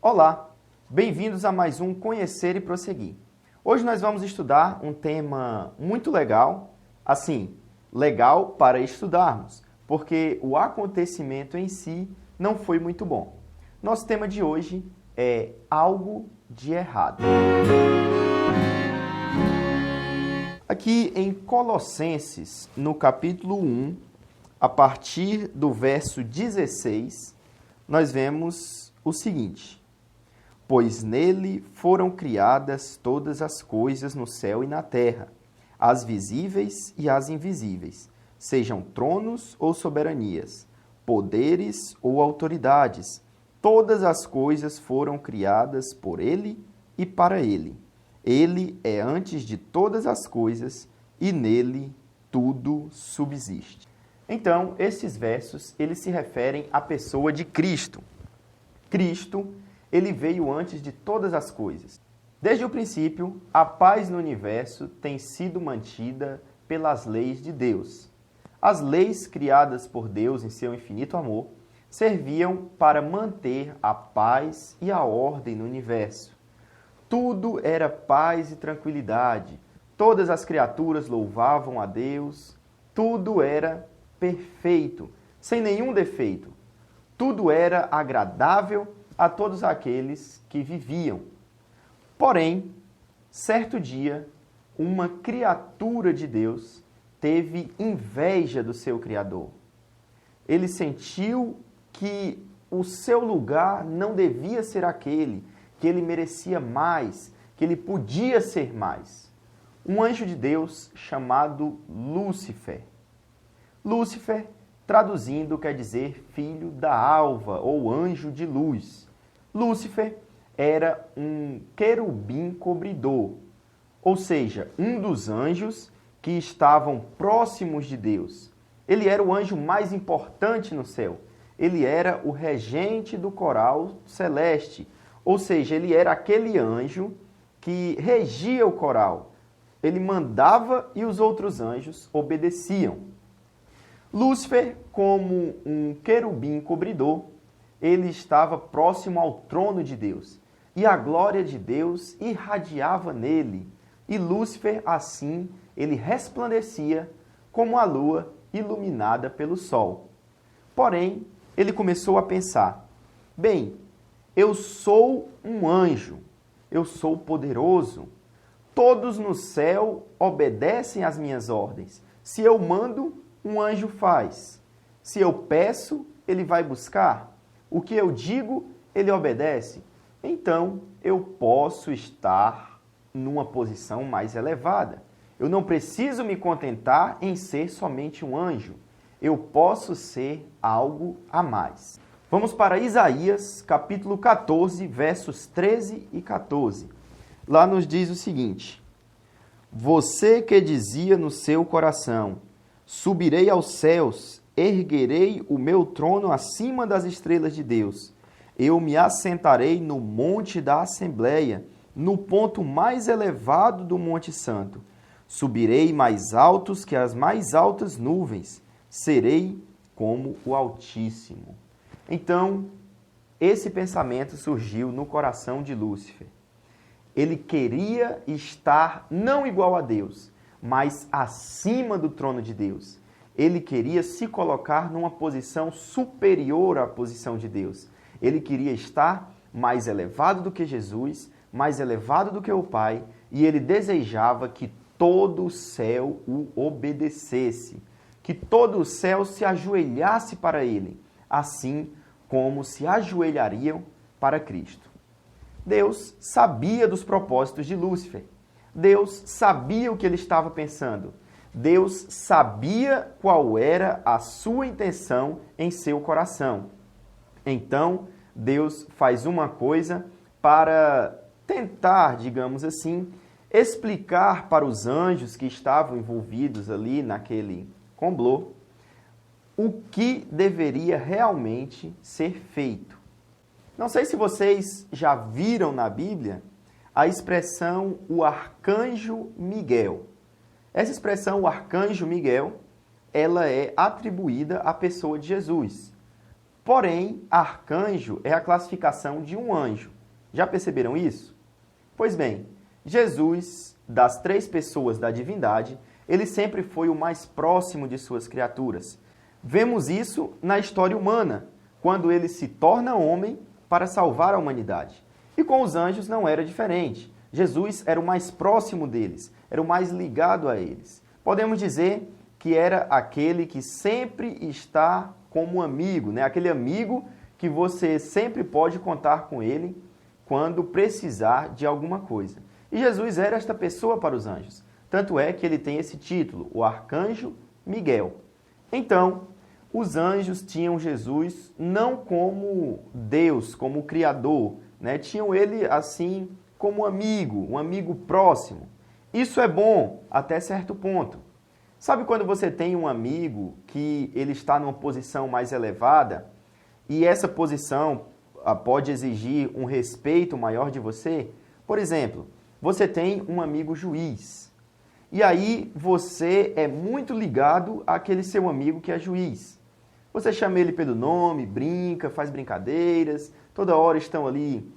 Olá, bem-vindos a mais um Conhecer e Prosseguir. Hoje nós vamos estudar um tema muito legal, legal para estudarmos, porque o acontecimento em si não foi muito bom. Nosso tema de hoje é algo de errado. Aqui em Colossenses, no capítulo 1, a partir do verso 16, nós vemos o seguinte: pois nele foram criadas todas as coisas no céu e na terra, as visíveis e as invisíveis, sejam tronos ou soberanias, poderes ou autoridades, todas as coisas foram criadas por ele e para ele. Ele é antes de todas as coisas e nele tudo subsiste. Então, esses versos, eles se referem à pessoa de Cristo. Cristo, ele veio antes de todas as coisas. Desde o princípio, a paz no universo tem sido mantida pelas leis de Deus. As leis criadas por Deus em seu infinito amor serviam para manter a paz e a ordem no universo. Tudo era paz e tranquilidade. Todas as criaturas louvavam a Deus. Tudo era perfeito, sem nenhum defeito. Tudo era agradável a todos aqueles que viviam. Porém, certo dia, uma criatura de Deus teve inveja do seu Criador. Ele sentiu que o seu lugar não devia ser aquele, que ele merecia mais, que ele podia ser mais. Um anjo de Deus chamado Lúcifer. Lúcifer, traduzindo, quer dizer filho da alva ou anjo de luz. Lúcifer era um querubim cobridor, ou seja, um dos anjos que estavam próximos de Deus. Ele era o anjo mais importante no céu. Ele era o regente do coral celeste, ou seja, ele era aquele anjo que regia o coral. Ele mandava e os outros anjos obedeciam. Lúcifer, como um querubim cobridor, ele estava próximo ao trono de Deus, e a glória de Deus irradiava nele, e Lúcifer, assim, ele resplandecia como a lua iluminada pelo sol. Porém, ele começou a pensar: bem, eu sou um anjo, eu sou poderoso, todos no céu obedecem às minhas ordens. Se eu mando, um anjo faz. Se eu peço, ele vai buscar. O que eu digo, ele obedece. Então, eu posso estar numa posição mais elevada. Eu não preciso me contentar em ser somente um anjo. Eu posso ser algo a mais. Vamos para Isaías, capítulo 14, versos 13 e 14. Lá nos diz o seguinte: você que dizia no seu coração: subirei aos céus, erguerei o meu trono acima das estrelas de Deus. Eu me assentarei no monte da Assembleia, no ponto mais elevado do Monte Santo. Subirei mais altos que as mais altas nuvens. Serei como o Altíssimo. Então, esse pensamento surgiu no coração de Lúcifer. Ele queria estar não igual a Deus, mas acima do trono de Deus. Ele queria se colocar numa posição superior à posição de Deus. Ele queria estar mais elevado do que Jesus, mais elevado do que o Pai, e ele desejava que todo o céu o obedecesse, que todo o céu se ajoelhasse para ele, assim como se ajoelhariam para Cristo. Deus sabia dos propósitos de Lúcifer. Deus sabia o que ele estava pensando. Deus sabia qual era a sua intenção em seu coração. Então, Deus faz uma coisa para tentar, digamos assim, explicar para os anjos que estavam envolvidos ali naquele complô o que deveria realmente ser feito. Não sei se vocês já viram na Bíblia a expressão o arcanjo Miguel. Essa expressão, o arcanjo Miguel, ela é atribuída à pessoa de Jesus. Porém, arcanjo é a classificação de um anjo. Já perceberam isso? Pois bem, Jesus, das 3 pessoas da divindade, ele sempre foi o mais próximo de suas criaturas. Vemos isso na história humana, quando ele se torna homem para salvar a humanidade. E com os anjos não era diferente. Jesus era o mais próximo deles, era o mais ligado a eles. Podemos dizer que era aquele que sempre está como amigo, né? Aquele amigo que você sempre pode contar com ele quando precisar de alguma coisa. E Jesus era esta pessoa para os anjos. Tanto é que ele tem esse título, o Arcanjo Miguel. Então, os anjos tinham Jesus não como Deus, como Criador, né? Tinham ele assim como um amigo próximo. Isso é bom até certo ponto. Sabe quando você tem um amigo que ele está numa posição mais elevada e essa posição pode exigir um respeito maior de você? Por exemplo, você tem um amigo juiz e aí você é muito ligado àquele seu amigo que é juiz. Você chama ele pelo nome, brinca, faz brincadeiras, toda hora estão ali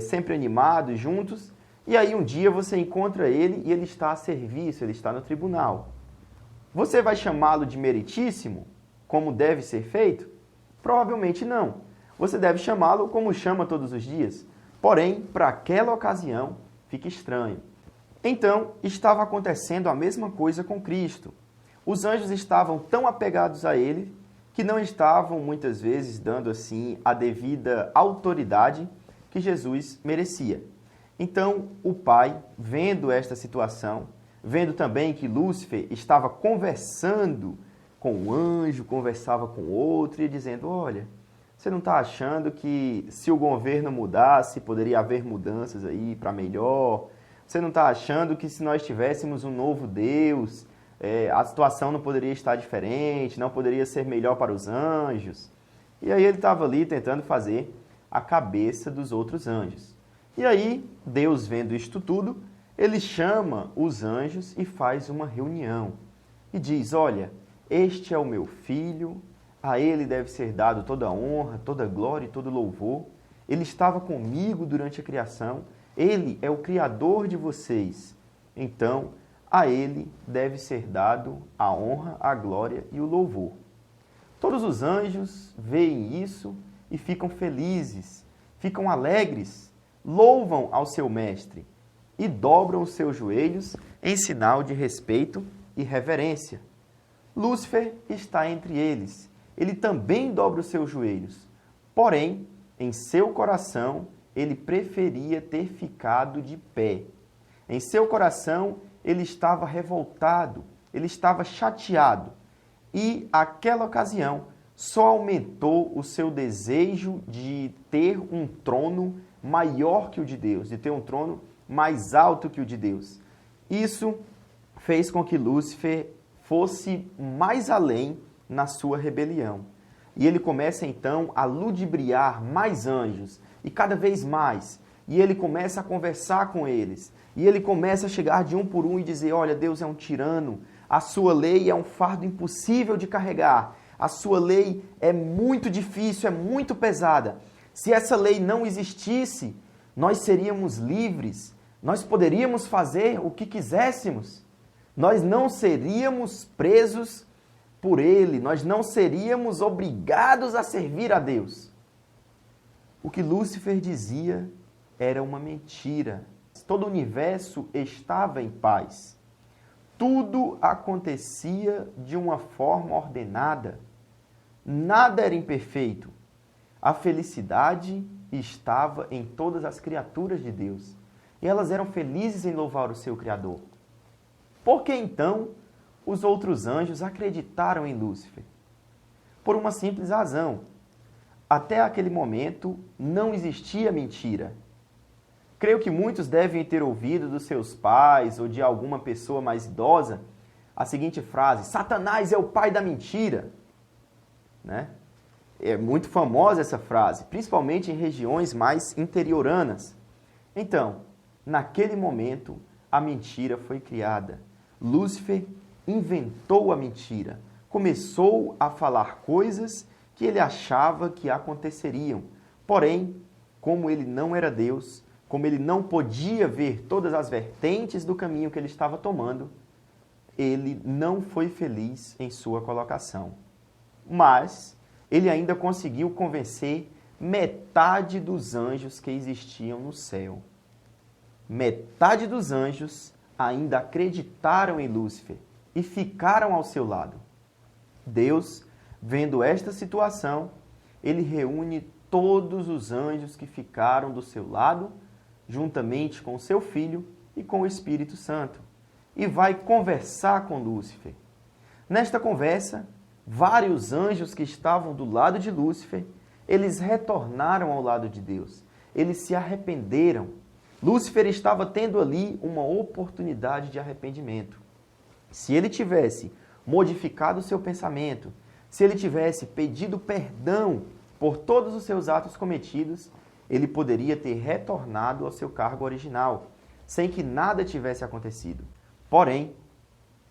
sempre animados juntos e aí um dia você encontra ele e ele está a serviço, ele está no tribunal. Você vai chamá-lo de meritíssimo, como deve ser feito? Provavelmente não. Você deve chamá-lo como chama todos os dias. Porém, para aquela ocasião, fica estranho. Então, estava acontecendo a mesma coisa com Cristo. Os anjos estavam tão apegados a ele que não estavam, muitas vezes, dando assim a devida autoridade que Jesus merecia. Então, o Pai, vendo esta situação, vendo também que Lúcifer estava conversando com um anjo, conversava com outro e dizendo, olha, você não está achando que se o governo mudasse, poderia haver mudanças aí para melhor? Você não está achando que se nós tivéssemos um novo Deus, a situação não poderia estar diferente, não poderia ser melhor para os anjos? E aí ele estava ali tentando fazer a cabeça dos outros anjos. E aí, Deus vendo isto tudo, ele chama os anjos e faz uma reunião. E diz, olha, este é o meu filho, a ele deve ser dado toda a honra, toda a glória e todo o louvor. Ele estava comigo durante a criação, ele é o Criador de vocês. Então, a ele deve ser dado a honra, a glória e o louvor. Todos os anjos veem isso e ficam felizes, ficam alegres, louvam ao seu mestre e dobram os seus joelhos em sinal de respeito e reverência. Lúcifer está entre eles. Ele também dobra os seus joelhos. Porém, em seu coração, ele preferia ter ficado de pé. Em seu coração, ele estava revoltado, ele estava chateado. E, aquela ocasião, só aumentou o seu desejo de ter um trono maior que o de Deus, de ter um trono mais alto que o de Deus. Isso fez com que Lúcifer fosse mais além na sua rebelião. E ele começa então a ludibriar mais anjos, e cada vez mais. E ele começa a conversar com eles. E ele começa a chegar de um por um e dizer, olha, Deus é um tirano, a sua lei é um fardo impossível de carregar, a sua lei é muito difícil, é muito pesada. Se essa lei não existisse, nós seríamos livres, nós poderíamos fazer o que quiséssemos. Nós não seríamos presos por ele, nós não seríamos obrigados a servir a Deus. O que Lúcifer dizia era uma mentira. Todo o universo estava em paz. Tudo acontecia de uma forma ordenada. Nada era imperfeito. A felicidade estava em todas as criaturas de Deus. E elas eram felizes em louvar o seu Criador. Por que então os outros anjos acreditaram em Lúcifer? Por uma simples razão. Até aquele momento não existia mentira. Creio que muitos devem ter ouvido dos seus pais ou de alguma pessoa mais idosa a seguinte frase, Satanás é o pai da mentira. Né? É muito famosa essa frase, principalmente em regiões mais interioranas. Então, naquele momento, a mentira foi criada. Lúcifer inventou a mentira, começou a falar coisas que ele achava que aconteceriam. Porém, como ele não era Deus, como ele não podia ver todas as vertentes do caminho que ele estava tomando, ele não foi feliz em sua colocação. Mas ele ainda conseguiu convencer metade dos anjos que existiam no céu. Metade dos anjos ainda acreditaram em Lúcifer e ficaram ao seu lado. Deus, vendo esta situação, ele reúne todos os anjos que ficaram do seu lado, juntamente com o seu filho e com o Espírito Santo, e vai conversar com Lúcifer. Nesta conversa, vários anjos que estavam do lado de Lúcifer, eles retornaram ao lado de Deus. Eles se arrependeram. Lúcifer estava tendo ali uma oportunidade de arrependimento. Se ele tivesse modificado o seu pensamento, se ele tivesse pedido perdão por todos os seus atos cometidos, ele poderia ter retornado ao seu cargo original, sem que nada tivesse acontecido. Porém,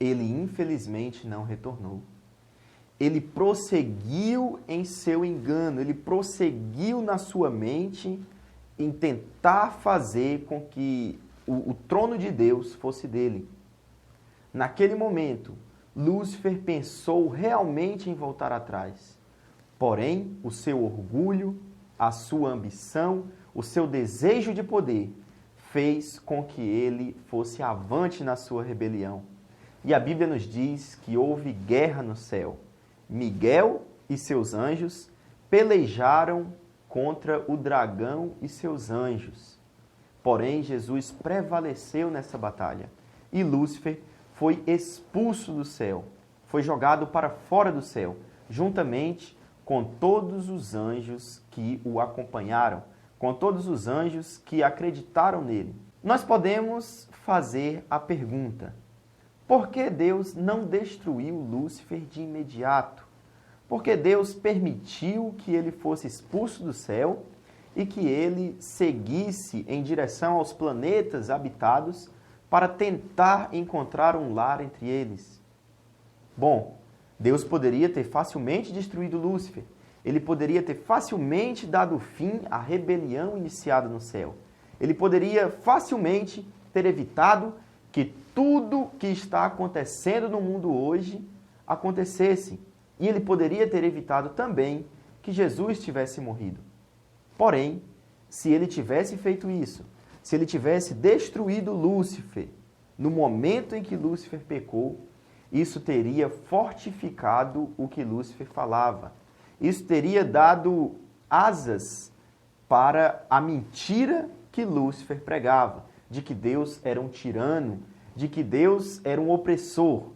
ele infelizmente não retornou. Ele prosseguiu em seu engano, ele prosseguiu na sua mente em tentar fazer com que o trono de Deus fosse dele. Naquele momento, Lúcifer pensou realmente em voltar atrás. Porém, o seu orgulho, a sua ambição, o seu desejo de poder fez com que ele fosse avante na sua rebelião. E a Bíblia nos diz que houve guerra no céu. Miguel e seus anjos pelejaram contra o dragão e seus anjos. Porém, Jesus prevaleceu nessa batalha e Lúcifer foi expulso do céu, foi jogado para fora do céu, juntamente com todos os anjos que o acompanharam, com todos os anjos que acreditaram nele. Nós podemos fazer a pergunta: por que Deus não destruiu Lúcifer de imediato? Por que Deus permitiu que ele fosse expulso do céu e que ele seguisse em direção aos planetas habitados para tentar encontrar um lar entre eles? Bom, Deus poderia ter facilmente destruído Lúcifer. Ele poderia ter facilmente dado fim à rebelião iniciada no céu. Ele poderia facilmente ter evitado que tudo que está acontecendo no mundo hoje acontecesse. E ele poderia ter evitado também que Jesus tivesse morrido. Porém, se ele tivesse feito isso, se ele tivesse destruído Lúcifer no momento em que Lúcifer pecou, isso teria fortificado o que Lúcifer falava. Isso teria dado asas para a mentira que Lúcifer pregava, de que Deus era um tirano, de que Deus era um opressor.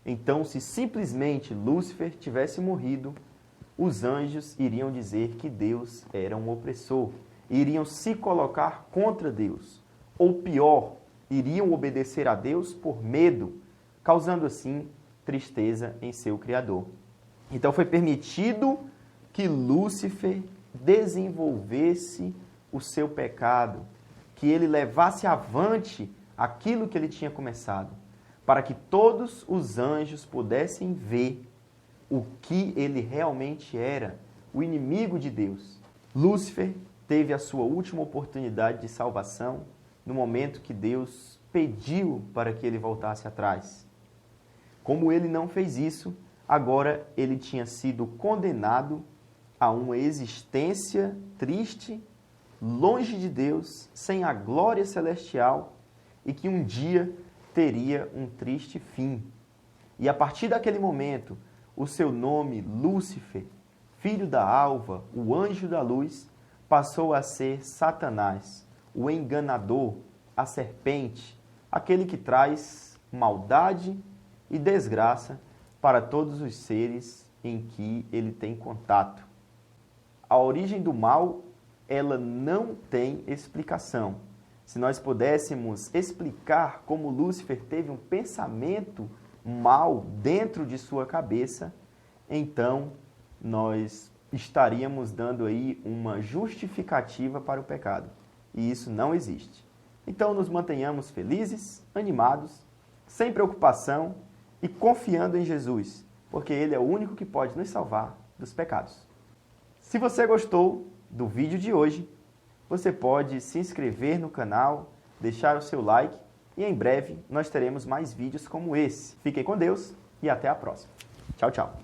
Então, se simplesmente Lúcifer tivesse morrido, os anjos iriam dizer que Deus era um opressor, iriam se colocar contra Deus. Ou pior, iriam obedecer a Deus por medo, causando assim tristeza em seu Criador. Então foi permitido que Lúcifer desenvolvesse o seu pecado, que ele levasse avante aquilo que ele tinha começado, para que todos os anjos pudessem ver o que ele realmente era, o inimigo de Deus. Lúcifer teve a sua última oportunidade de salvação no momento que Deus pediu para que ele voltasse atrás. Como ele não fez isso, agora ele tinha sido condenado a uma existência triste, longe de Deus, sem a glória celestial e que um dia teria um triste fim. E a partir daquele momento, o seu nome, Lúcifer, filho da alva, o anjo da luz, passou a ser Satanás, o enganador, a serpente, aquele que traz maldade e desgraça para todos os seres em que ele tem contato. A origem do mal, ela não tem explicação. Se nós pudéssemos explicar como Lúcifer teve um pensamento mal dentro de sua cabeça, então nós estaríamos dando aí uma justificativa para o pecado. E isso não existe. Então nos mantenhamos felizes, animados, sem preocupação e confiando em Jesus, porque Ele é o único que pode nos salvar dos pecados. Se você gostou do vídeo de hoje, você pode se inscrever no canal, deixar o seu like e em breve nós teremos mais vídeos como esse. Fiquem com Deus e até a próxima. Tchau, tchau.